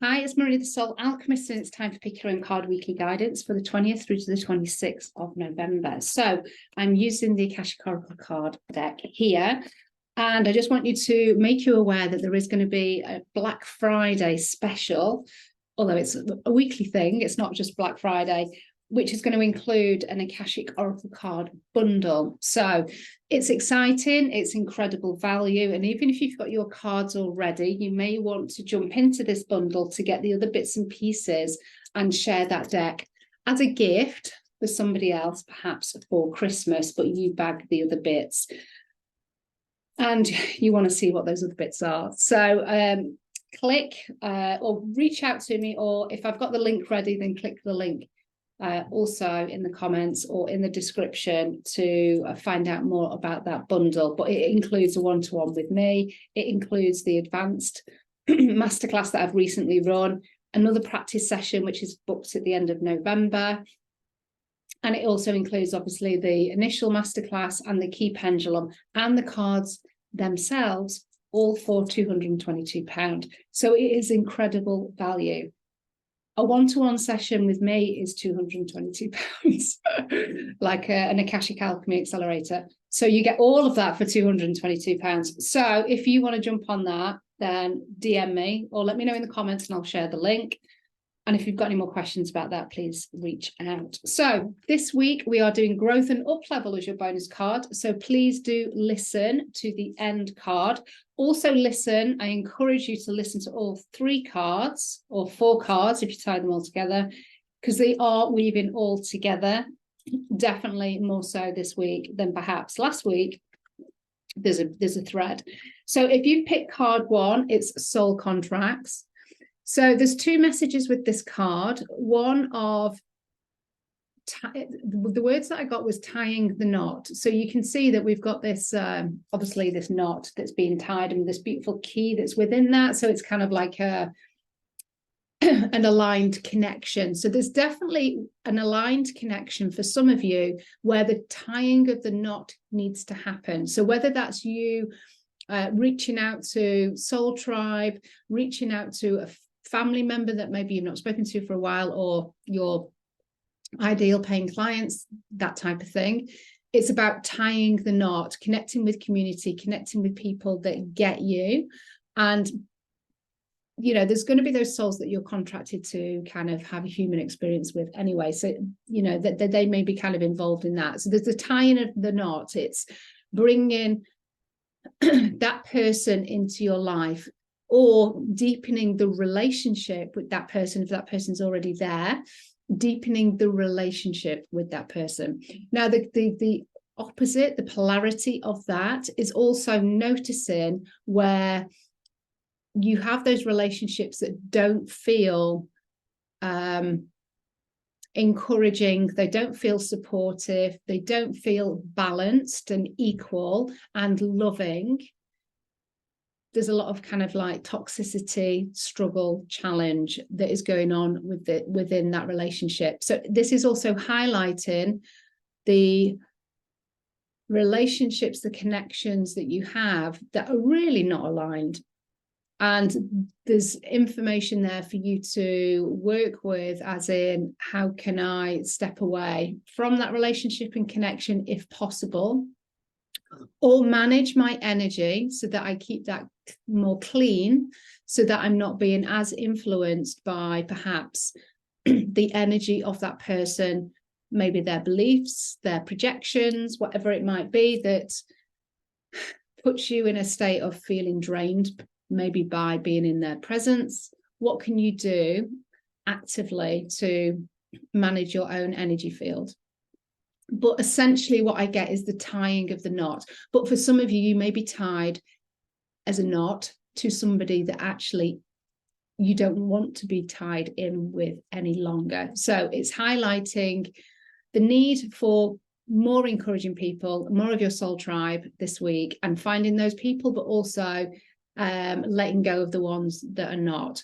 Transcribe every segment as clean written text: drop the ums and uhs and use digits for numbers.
Hi, it's Marina, the Soul Alchemist, and it's time for Pick Your Own Card Weekly Guidance for the 20th through to the 26th of November. So I'm using the Akashic Oracle card deck here, and I just want you to make you aware that there is going to be a Black Friday special, although it's a weekly thing, it's not just Black Friday, which is going to include an Akashic Oracle card bundle. So it's exciting, it's incredible value, and even if you've got your cards already, you may want to jump into this bundle to get the other bits and pieces and share that deck as a gift for somebody else, perhaps for Christmas, but you bag the other bits. And you want to see what those other bits are. So click or reach out to me, or if I've got the link ready, then click the link. Also in the comments or in the description to find out more about that bundle. But it includes a one-to-one with me. It includes the advanced masterclass that I've recently run, another practice session, which is booked at the end of November. And it also includes, obviously, the initial masterclass and the key pendulum and the cards themselves, all for £222. So it is incredible value. A one-to-one session with me is £222, like an Akashic Alchemy Accelerator. So you get all of that for £222. So if you want to jump on that, then DM me or let me know in the comments and I'll share the link. And if you've got any more questions about that, please reach out. So this week we are doing Growth and Up Level as your bonus card. So please do listen to the end card. Also listen, I encourage you to listen to all 3 cards or 4 cards if you tie them all together, because they are weaving all together. Definitely more so this week than perhaps last week. There's a thread. So if you pick card 1, it's soul contracts. So there's 2 messages with this card. One of the words that I got was tying the knot. So you can see that we've got this, obviously this knot that's being tied and this beautiful key that's within that. So it's kind of like an aligned connection. So there's definitely an aligned connection for some of you where the tying of the knot needs to happen. So whether that's you reaching out to Soul Tribe, reaching out to a family member that maybe you've not spoken to for a while, or your ideal paying clients, that type of thing. It's about tying the knot, connecting with community, connecting with people that get you. And, you know, there's going to be those souls that you're contracted to kind of have a human experience with anyway. So, you know, that they may be kind of involved in that. So there's the tying of the knot. It's bringing that person into your life, or deepening the relationship with that person if that person's already there, deepening the relationship with that person. Now, the opposite, the polarity of that is also noticing where you have those relationships that don't feel encouraging, they don't feel supportive, they don't feel balanced and equal and loving. There's a lot of kind of like toxicity, struggle, challenge that is going on within that relationship. So this is also highlighting the relationships, the connections that you have that are really not aligned. And there's information there for you to work with, as in, how can I step away from that relationship and connection if possible, or manage my energy so that I keep that more clean, so that I'm not being as influenced by perhaps the energy of that person, maybe their beliefs, their projections, whatever it might be, that puts you in a state of feeling drained, maybe by being in their presence. What can you do actively to manage your own energy field? But essentially what I get is the tying of the knot. But for some of you, you may be tied as a knot to somebody that actually you don't want to be tied in with any longer. So it's highlighting the need for more encouraging people, more of your soul tribe this week, and finding those people, but also letting go of the ones that are not.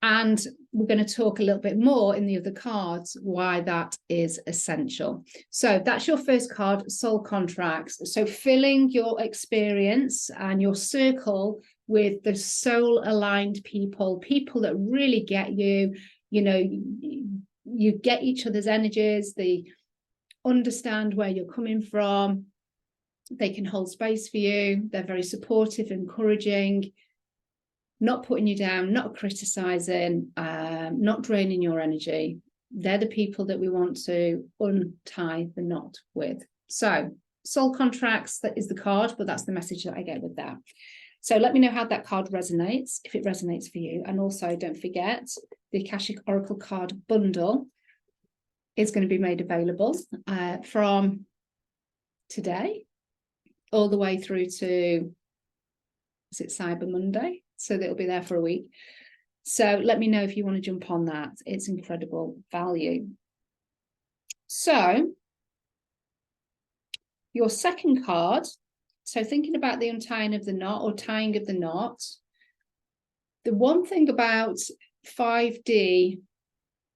And we're going to talk a little bit more in the other cards why that is essential. So that's your first card, soul contracts. So filling your experience and your circle with the soul aligned people that really get you, you know, you get each other's energies, they understand where you're coming from, they can hold space for you, they're very supportive, encouraging, not putting you down, not criticizing, not draining your energy. They're the people that we want to untie the knot with. So soul contracts, that is the card, but that's the message that I get with that. So let me know how that card resonates, if it resonates for you. And also don't forget, the Akashic Oracle card bundle is going to be made available from today all the way through to, is it Cyber Monday? So it'll be there for a week. So let me know if you want to jump on that. It's incredible value. So your second card, so thinking about the untying of the knot or tying of the knot, the one thing about 5D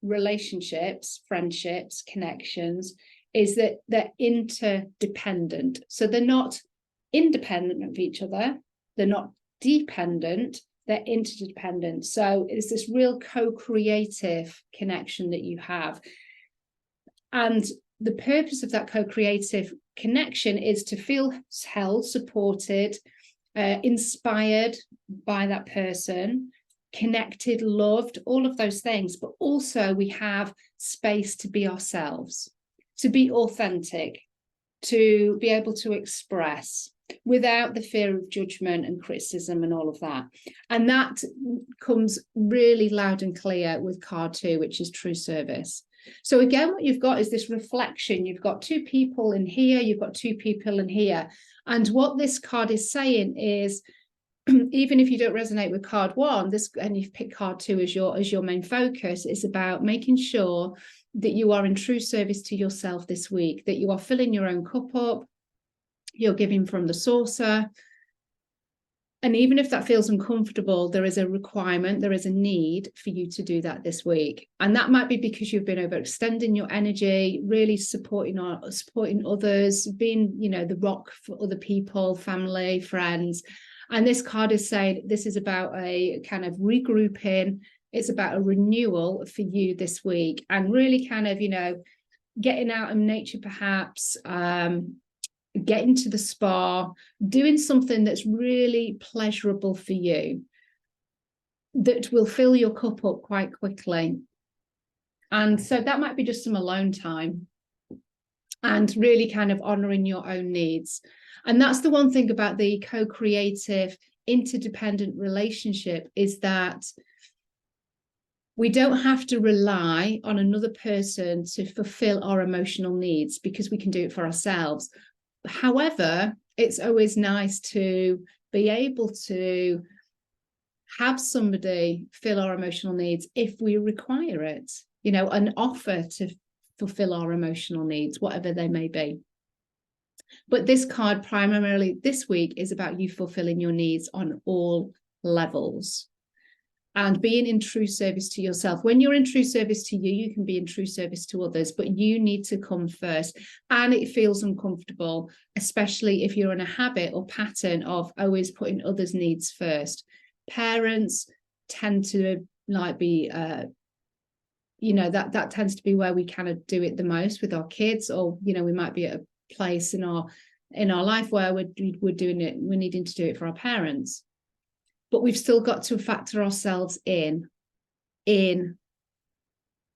relationships, friendships, connections, is that they're interdependent. So they're not independent of each other. They're not dependent, they're interdependent. So it's this real co-creative connection that you have. And the purpose of that co-creative connection is to feel held, supported, inspired by that person, connected, loved, all of those things. But also we have space to be ourselves, to be authentic, to be able to express without the fear of judgment and criticism and all of that. And that comes really loud and clear with card 2, which is true service. So again, what you've got is this reflection. You've got 2 people in here, you've got 2 people in here. And what this card is saying is, even if you don't resonate with card 1, this, and you've picked card 2 as your main focus, it's about making sure that you are in true service to yourself this week, that you are filling your own cup up, you're giving from the saucer. And even if that feels uncomfortable, there is a requirement, there is a need for you to do that this week. And that might be because you've been overextending your energy, really supporting others, being, you know, the rock for other people, family, friends. And this card is saying this is about a kind of regrouping. It's about a renewal for you this week, and really kind of, you know, getting out in nature, perhaps, getting to the spa, doing something that's really pleasurable for you, that will fill your cup up quite quickly. And so that might be just some alone time and really kind of honoring your own needs. And that's the one thing about the co-creative, interdependent relationship, is that we don't have to rely on another person to fulfill our emotional needs, because we can do it for ourselves. However, it's always nice to be able to have somebody fill our emotional needs if we require it, you know, an offer to fulfill our emotional needs, whatever they may be. But this card primarily this week is about you fulfilling your needs on all levels and being in true service to yourself. When you're in true service to you, you can be in true service to others, but you need to come first. And it feels uncomfortable, especially if you're in a habit or pattern of always putting others' needs first. Parents tend to like be, you know, that tends to be where we kind of do it the most with our kids, or, you know, we might be at a place in our life where we're doing it, we're needing to do it for our parents. But we've still got to factor ourselves in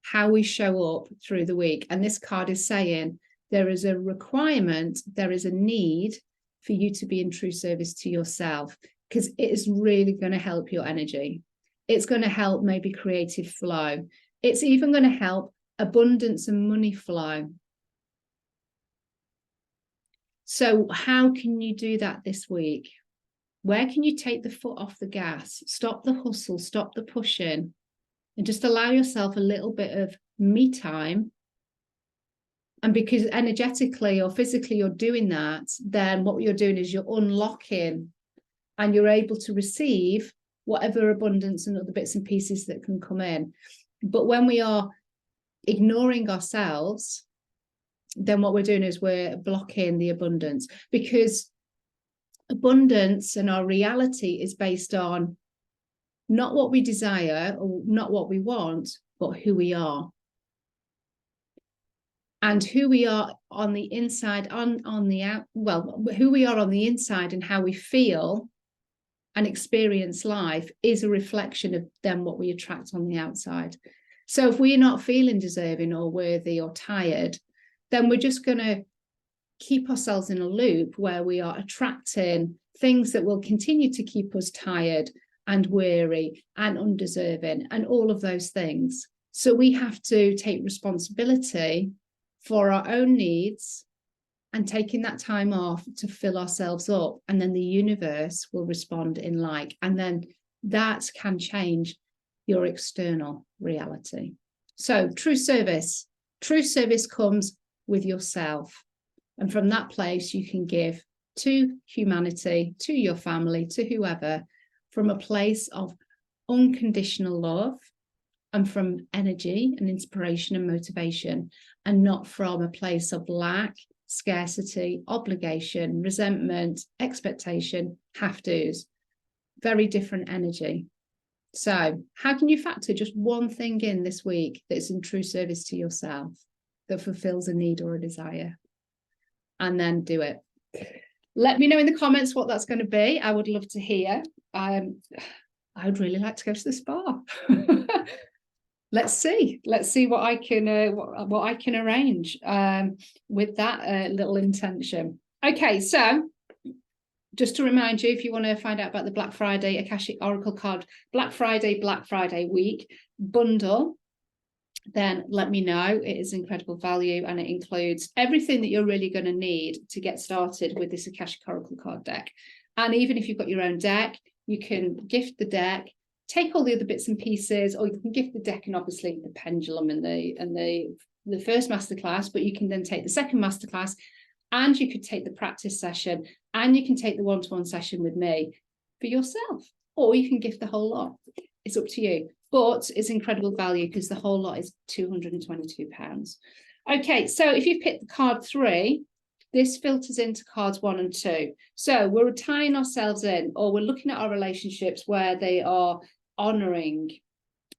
how we show up through the week. And this card is saying there is a requirement, there is a need for you to be in true service to yourself, because it is really going to help your energy. It's going to help maybe creative flow. It's even going to help abundance and money flow. So how can you do that this week? Where can you take the foot off the gas? Stop the hustle, stop the pushing, and just allow yourself a little bit of me time. And because energetically or physically you're doing that, then what you're doing is you're unlocking and you're able to receive whatever abundance and other bits and pieces that can come in. But when we are ignoring ourselves, then what we're doing is we're blocking the abundance, because abundance and our reality is based on not what we desire or not what we want, but who we are. And who we are on the inside, on the out, well, who we are on the inside and how we feel and experience life is a reflection of then what we attract on the outside. So if we're not feeling deserving or worthy or tired, then we're just going to keep ourselves in a loop where we are attracting things that will continue to keep us tired and weary and undeserving and all of those things. So we have to take responsibility for our own needs and taking that time off to fill ourselves up, and then the universe will respond in like, and then that can change your external reality. So true service comes with yourself, and from that place you can give to humanity, to your family, to whoever, from a place of unconditional love and from energy and inspiration and motivation, and not from a place of lack, scarcity, obligation, resentment, expectation, have-tos. Very different energy. So how can you factor just one thing in this week that's in true service to yourself, that fulfills a need or a desire? And then do it. Let me know in the comments what that's going to be. I would love to hear. I would really like to go to the spa. Let's see what I can arrange with that little intention. Okay, so just to remind you, if you want to find out about the Black Friday Akashic Oracle card Black Friday week bundle, then let me know. It is incredible value, and it includes everything that you're really going to need to get started with this Akashic Oracle card deck. And even if you've got your own deck, you can gift the deck, take all the other bits and pieces, or you can gift the deck and obviously the pendulum and the first masterclass, but you can then take the second masterclass, and you could take the practice session, and you can take the one-to-one session with me for yourself, or you can gift the whole lot. It's up to you, but it's incredible value because the whole lot is £222. Okay, so if you've picked the card 3, this filters into cards 1 and 2. So we're tying ourselves in, or we're looking at our relationships where they are honouring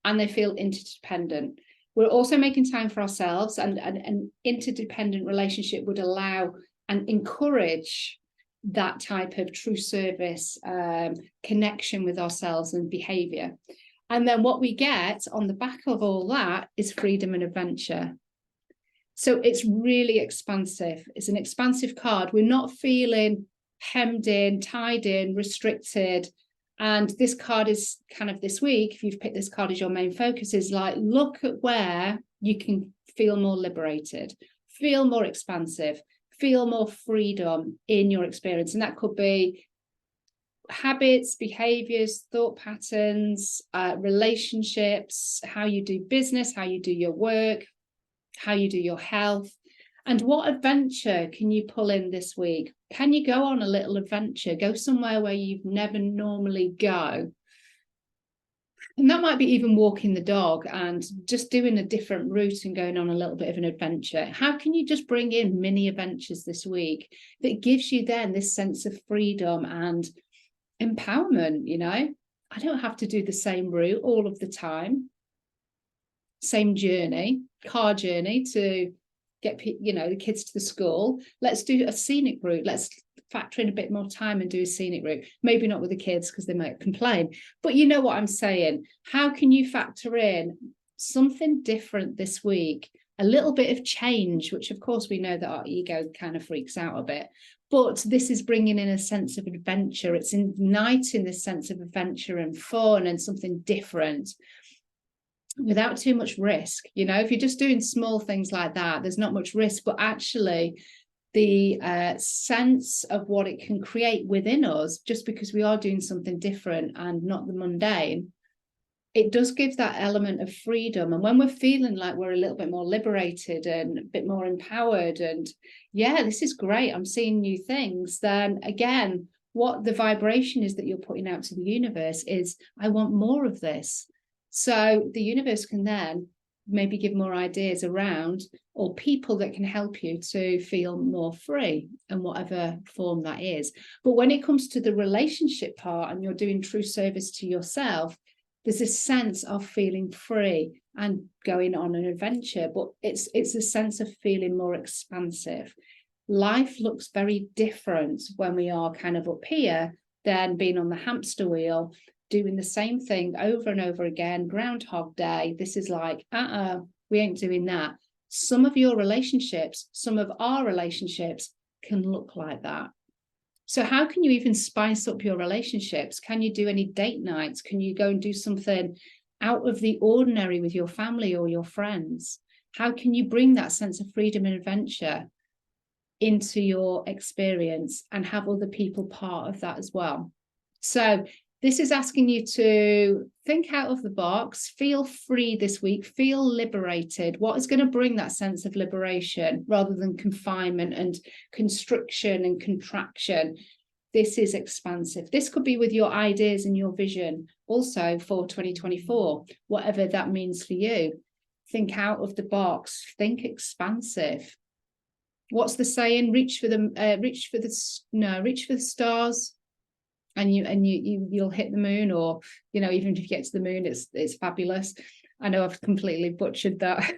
and they feel interdependent. We're also making time for ourselves, and an interdependent relationship would allow and encourage that type of true service connection with ourselves and behaviour. And then what we get on the back of all that is freedom and adventure. So it's really expansive. It's an expansive card. We're not feeling hemmed in, tied in, restricted. And this card is kind of this week, if you've picked this card as your main focus, is like, look at where you can feel more liberated, feel more expansive, feel more freedom in your experience. And that could be habits, behaviors, thought patterns, relationships, how you do business, how you do your work, how you do your health. And what adventure can you pull in this week? Can you go on a little adventure? Go somewhere where you've never normally go. And that might be even walking the dog and just doing a different route and going on a little bit of an adventure. How can you just bring in mini adventures this week that gives you then this sense of freedom and empowerment? You know, I don't have to do the same route all of the time. Same journey, car journey to get, you know, the kids to the school. Let's do a scenic route. Let's factor in a bit more time and do a scenic route. Maybe not with the kids because they might complain, but you know what I'm saying. How can you factor in something different this week? A little bit of change, which of course we know that our ego kind of freaks out a bit, but this is bringing in a sense of adventure. It's igniting this sense of adventure and fun and something different, without too much risk. You know, if you're just doing small things like that, there's not much risk, but actually the sense of what it can create within us, just because we are doing something different and not the mundane, it does give that element of freedom. And when we're feeling like we're a little bit more liberated and a bit more empowered, and yeah, this is great, I'm seeing new things, then again, what the vibration is that you're putting out to the universe is, I want more of this. So the universe can then maybe give more ideas around, or people that can help you to feel more free in whatever form that is. But when it comes to the relationship part and you're doing true service to yourself, there's a sense of feeling free and going on an adventure, but it's a sense of feeling more expansive. Life looks very different when we are kind of up here than being on the hamster wheel, doing the same thing over and over again, Groundhog Day. This is like, we ain't doing that. Some of your relationships, some of our relationships can look like that. So how can you even spice up your relationships? Can you do any date nights? Can you go and do something out of the ordinary with your family or your friends? How can you bring that sense of freedom and adventure into your experience and have other people part of that as well? So this is asking you to think out of the box, feel free this week, feel liberated. What is going to bring that sense of liberation rather than confinement and constriction and contraction? This is expansive. This could be with your ideas and your vision also for 2024, whatever that means for you. Think out of the box, think expansive. What's the saying? Reach for the stars, and you'll hit the moon, or even if you get to the moon, it's fabulous. I know I've completely butchered that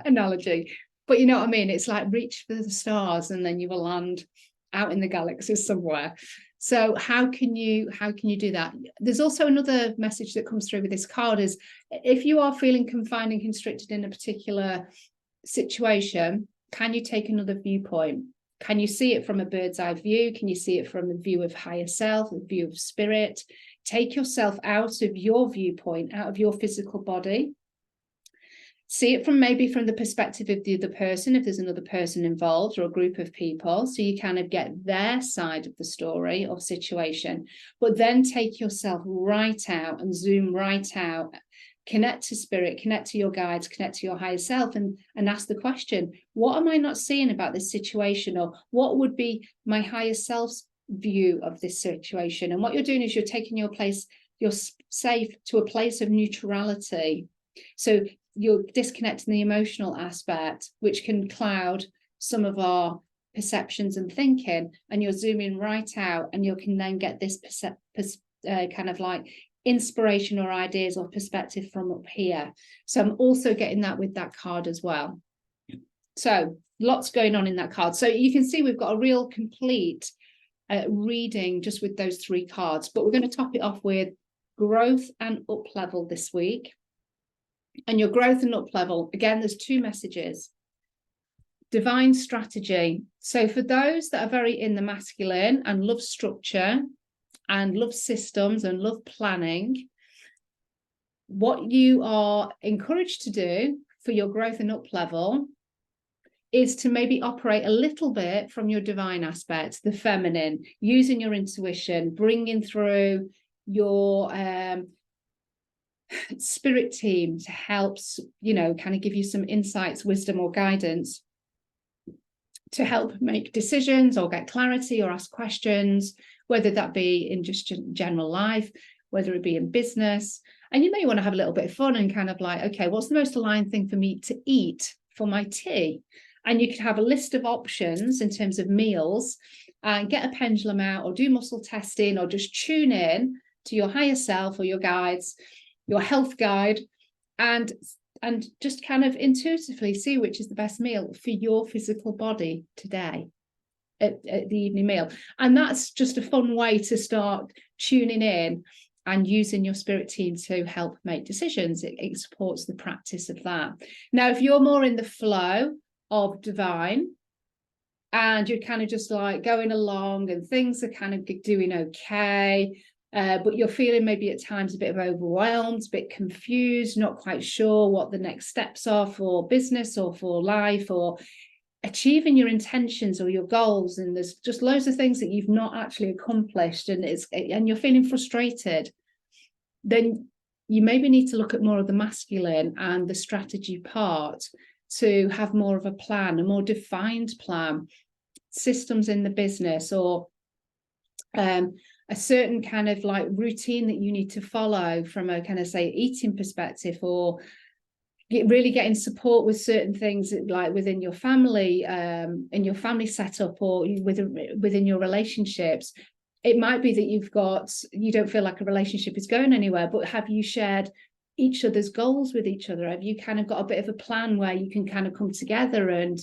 analogy, but you know what I mean. It's like reach for the stars and then you will land out in the galaxy somewhere. So how can you do that? There's also another message that comes through with this card is, if you are feeling confined and constricted in a particular situation, can you take another viewpoint? Can you see it from a bird's eye view? Can you see it from the view of higher self, the view of spirit? Take yourself out of your viewpoint, out of your physical body. See it maybe from the perspective of the other person, if there's another person involved or a group of people, so you kind of get their side of the story or situation. But then take yourself right out and zoom right out. Connect to spirit, connect to your guides, connect to your higher self, and ask the question, what am I not seeing about this situation? Or what would be my higher self's view of this situation? And what you're doing is you're taking you're safe to a place of neutrality. So you're disconnecting the emotional aspect, which can cloud some of our perceptions and thinking, and you're zooming right out, and you can then get this kind of like inspiration or ideas or perspective from up here. So I'm also getting that with that card as well. So lots going on in that card. So you can see we've got a real complete reading just with those three cards, but we're going to top it off with growth and up level this week. And your growth and up level, again, there's two messages. Divine strategy. So for those that are very in the masculine and love structure and love systems and love planning, what you are encouraged to do for your growth and up level is to maybe operate a little bit from your divine aspect, the feminine, using your intuition, bringing through your spirit team to help, kind of give you some insights, wisdom or guidance to help make decisions or get clarity or ask questions, whether that be in just general life, whether it be in business. And you may want to have a little bit of fun and kind of like, okay, what's the most aligned thing for me to eat for my tea? And you could have a list of options in terms of meals and get a pendulum out or do muscle testing or just tune in to your higher self or your guides, your health guide, and just kind of intuitively see which is the best meal for your physical body today at the evening meal. And that's just a fun way to start tuning in and using your spirit team to help make decisions. It supports the practice of that. Now, if you're more in the flow of divine and you're kind of just like going along and things are kind of doing okay, but you're feeling maybe at times a bit of overwhelmed, a bit confused, not quite sure what the next steps are for business or for life or achieving your intentions or your goals, and there's just loads of things that you've not actually accomplished, and you're feeling frustrated, then you maybe need to look at more of the masculine and the strategy part to have more of a plan, a more defined plan, systems in the business, or a certain kind of like routine that you need to follow from a kind of say eating perspective, or really getting support with certain things, like within your family, in your family setup, or within your relationships. It might be that you don't feel like a relationship is going anywhere, but have you shared each other's goals with each other? Have you kind of got a bit of a plan where you can kind of come together and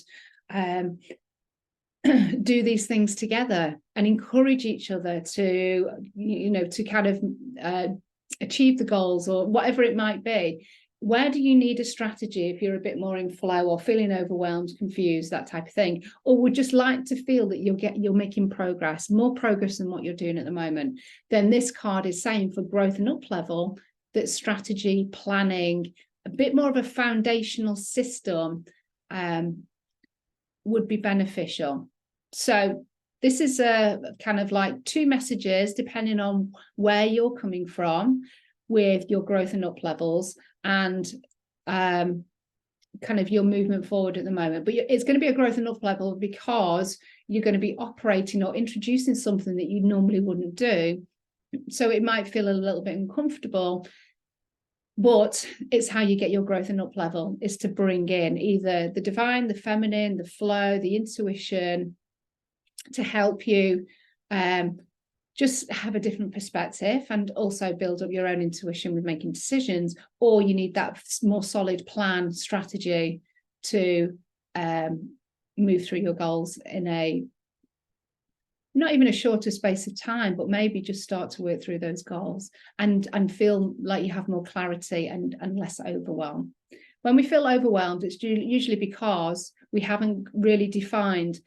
do these things together and encourage each other to, to kind of achieve the goals or whatever it might be? Where do you need a strategy if you're a bit more in flow or feeling overwhelmed, confused, that type of thing? Or would just like to feel that you're making progress, more progress than what you're doing at the moment? Then this card is saying for growth and up level that strategy, planning, a bit more of a foundational system would be beneficial. So this is a kind of like two messages depending on where you're coming from with your growth and up levels and kind of your movement forward at the moment. But it's going to be a growth and up level because you're going to be operating or introducing something that you normally wouldn't do. So it might feel a little bit uncomfortable, but it's how you get your growth and up level, is to bring in either the divine, the feminine, the flow, the intuition, to help you just have a different perspective and also build up your own intuition with making decisions. Or you need that more solid plan, strategy to move through your goals in not even a shorter space of time, but maybe just start to work through those goals and feel like you have more clarity and less overwhelm. When we feel overwhelmed, it's usually because we haven't really defined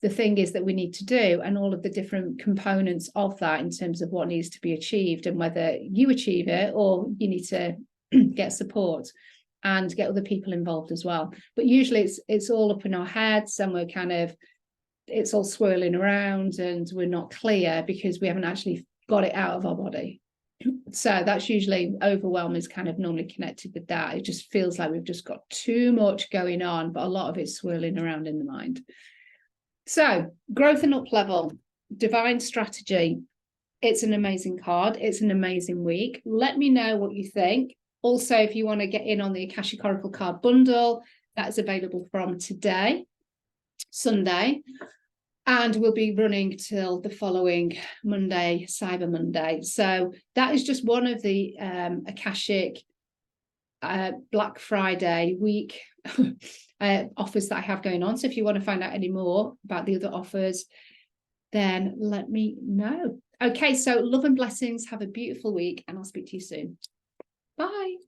the thing is that we need to do and all of the different components of that in terms of what needs to be achieved and whether you achieve it or you need to get support and get other people involved as well. But usually it's all up in our heads and it's all swirling around and we're not clear because we haven't actually got it out of our body. So that's usually, overwhelm is kind of normally connected with that. It just feels like we've just got too much going on, but a lot of it's swirling around in the mind. So growth and up level, divine strategy. It's an amazing card. It's an amazing week. Let me know what you think. Also, if you want to get in on the Akashic Oracle card bundle, that is available from today, Sunday. And we'll be running till the following Monday, Cyber Monday. So that is just one of the Akashic Black Friday week offers that I have going on. So if you want to find out any more about the other offers, then let me know. Okay, so love and blessings. Have a beautiful week and I'll speak to you soon. Bye.